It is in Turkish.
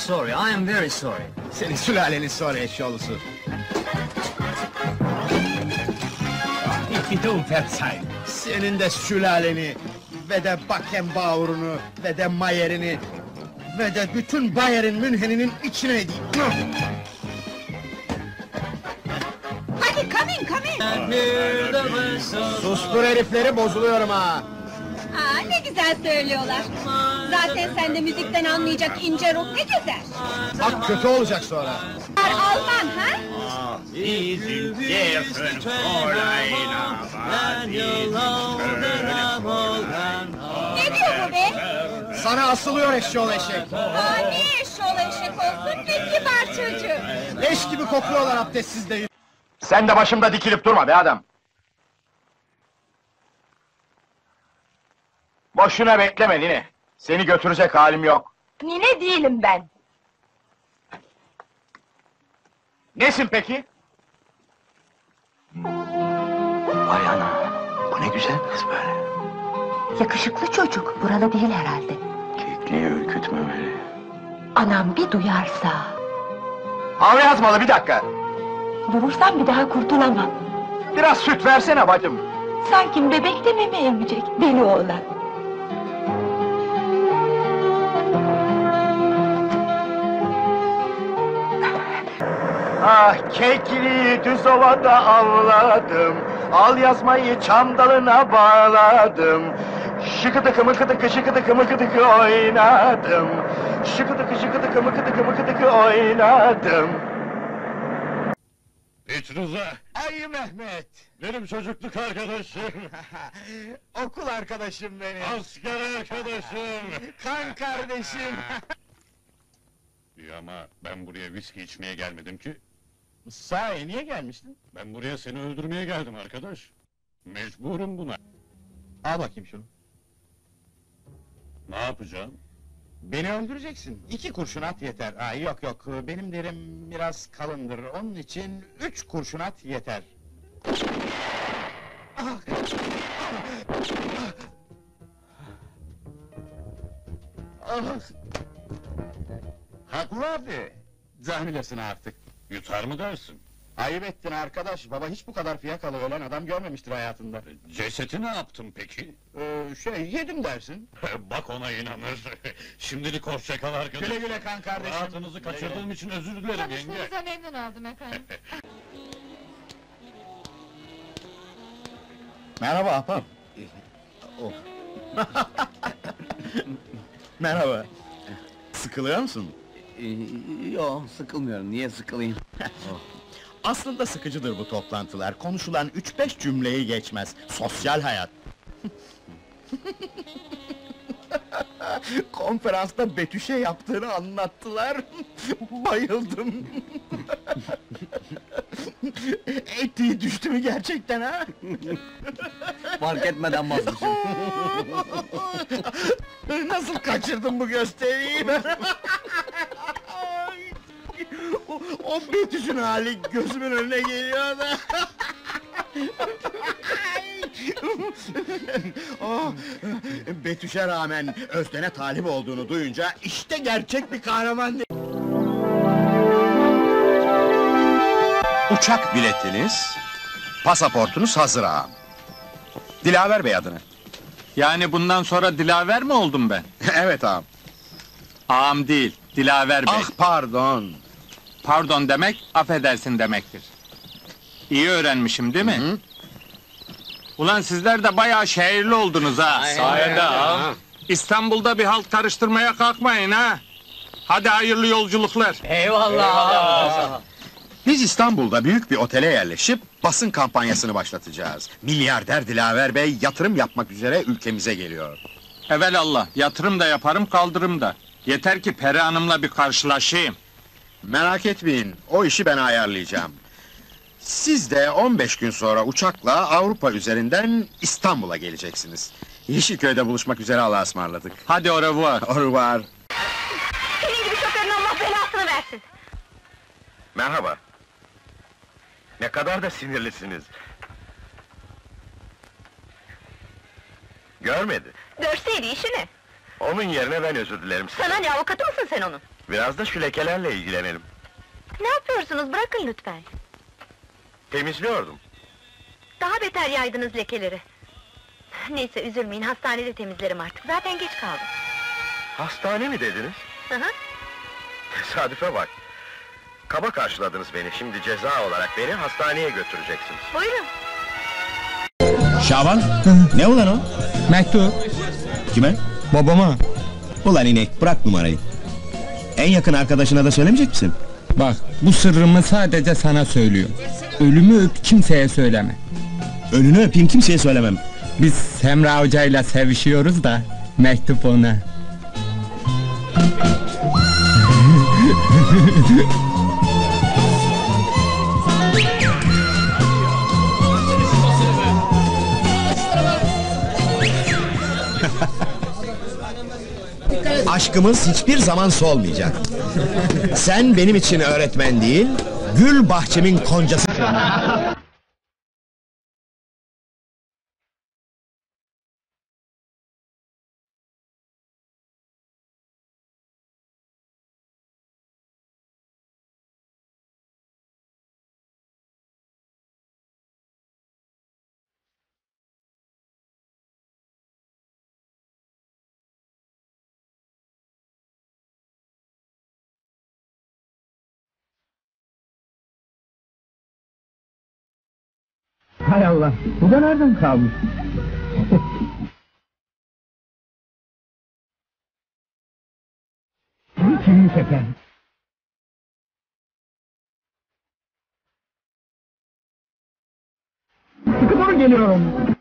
sorry, I am very sorry. Senin sülalenin sonra eşyolusu. Senin de sülaleni, ve de Beckenbauer'unu, ve de Mayer'ini, ve de bütün Bayern Münhen'inin içine edeyim. Hadi come in, come in! Sustur herifleri, bozuluyorum ha! Aa, ne güzel söylüyorlar. Zaten sen de müzikten anlayacak ince ruh ne güzel. Bak kötü olacak sonra. Alman ha? Ne diyor bu be? Sana asılıyor eşyol eşek! Aa, ne eşşoğlu eşek olsun, ne kibar çocuk. Leş gibi kokuyorlar abdestsiz değil. Sen de başımda dikilip durma be adam! Boşuna bekleme Nine! Seni götürecek halim yok! Nine değilim ben. Nesin peki? Vay ana, bu ne güzel kız böyle. Yakışıklı çocuk, buralı değil herhalde. Kekliği ürkütmemeli. Anam bir duyarsa... Havlu yazmalı, bir dakika! Vurursam bir daha kurtulamam. Biraz süt versene bacım! Sanki bebek de meme emecek, deli oğlan. Ah kekliği düz ovada avladım, al yazmayı çam dalına bağladım. Şıkıdıkı mıkıdıkı şıkıdıkı mıkıdıkı oynadım. Şıkıdıkı şıkıdıkı mıkıdıkı mıkıdıkı oynadım. Hiç Rıza, Ay Mehmet! benim çocukluk arkadaşım, Okul arkadaşım benim, asker arkadaşım. kan kardeşim! İyi ama ben buraya viski içmeye gelmedim ki. Sahi niye gelmiştin? Ben buraya seni öldürmeye geldim arkadaş. Mecburum buna. Al bakayım şunu. Ne yapacağım? Beni öldüreceksin. 2 kurşun at yeter. Aa, yok yok, benim derim biraz kalındır. Onun için 3 kurşun at yeter. Ah! Ah! Haklılardı. Camilesin artık. Yutar mı dersin? Ayıp ettin arkadaş. Baba hiç bu kadar fiyakalı ölen adam görmemiştir hayatında. Ceseti ne yaptın peki? Yedim dersin. Bak ona inanır. Şimdilik hoşça kal arkadaş. Güle güle kan kardeşim. Rahatınızı kaçırdığım için özür dilerim yenge. Tanıştığınıza memnun oldum efendim. Merhaba ahbap. Merhaba. Sıkılıyor musun? Yok, sıkılmıyorum, niye sıkılayım? Aslında sıkıcıdır bu toplantılar. Konuşulan 3-5 cümleyi geçmez. Sosyal hayat. Konferansta Betüş'e yaptığını anlattılar. Bayıldım. Etiği düştü mü gerçekten ha? Fark etmeden vazgeçtim. Nasıl kaçırdım bu gösteriyi ben? O Betüş'ün hali gözümün önüne geliyor da. Oh, Betüş'e rağmen Özden'e talip olduğunu duyunca işte gerçek bir kahraman. Uçak biletiniz, pasaportunuz hazır ağam. Dilaver Bey adına. Yani bundan sonra Dilaver mi oldum ben? Evet ağam. Ağam değil, Dilaver Bey. Ah pardon. Pardon demek, affedersin demektir. İyi öğrenmişim değil mi? Hı. Ulan sizler de bayağı şehirli oldunuz ha. Sayede ağam. İstanbul'da bir halt karıştırmaya kalkmayın ha. Hadi hayırlı yolculuklar. Biz İstanbul'da büyük bir otele yerleşip basın kampanyasını başlatacağız. Milyarder Dilaver Bey yatırım yapmak üzere ülkemize geliyor. Evelallah, yatırım da yaparım, kaldırım da. Yeter ki Peri Hanım'la bir karşılaşayım. Merak etmeyin, o işi ben ayarlayacağım. Siz de 15 gün sonra uçakla Avrupa üzerinden İstanbul'a geleceksiniz. Yeşilköy'de buluşmak üzere, Allah'a ısmarladık. Hadi au revoir. Au revoir. Senin gibi şoförün Allah belasını versin. Merhaba. Ne kadar da sinirlisiniz. Görmedi. Görseydi işini. Onun yerine ben özür dilerim. Sana ne, avukatı mısın sen onun? Biraz da şu lekelerle ilgilenelim. Ne yapıyorsunuz? Bırakın lütfen. Temizliyordum. Daha beter yaydınız lekeleri. Neyse üzülmeyin, hastanede temizlerim artık. Zaten geç kaldım. Hastane mi dediniz? Hı hı. Tesadüfe bak. Kaba karşıladınız beni, şimdi ceza olarak beni hastaneye götüreceksiniz. Buyurun. Şaban, ne ulan o? Mektup, Kime? babama. Ulan inek, bırak numarayı. En yakın arkadaşına da söylemeyecek misin? Bak, bu sırrımı sadece sana söylüyorum. Ölümü öp, kimseye söyleme. Önünü öpeyim, kimseye söylemem. Biz Semra Hoca'yla sevişiyoruz da, mektup ona. Aşkımız hiçbir zaman solmayacak. Sen benim için öğretmen değil, gül bahçemin koncası. Hay Allah, bu da nereden kalmış? Kimin şeker? Sıkı doğru geliyorum.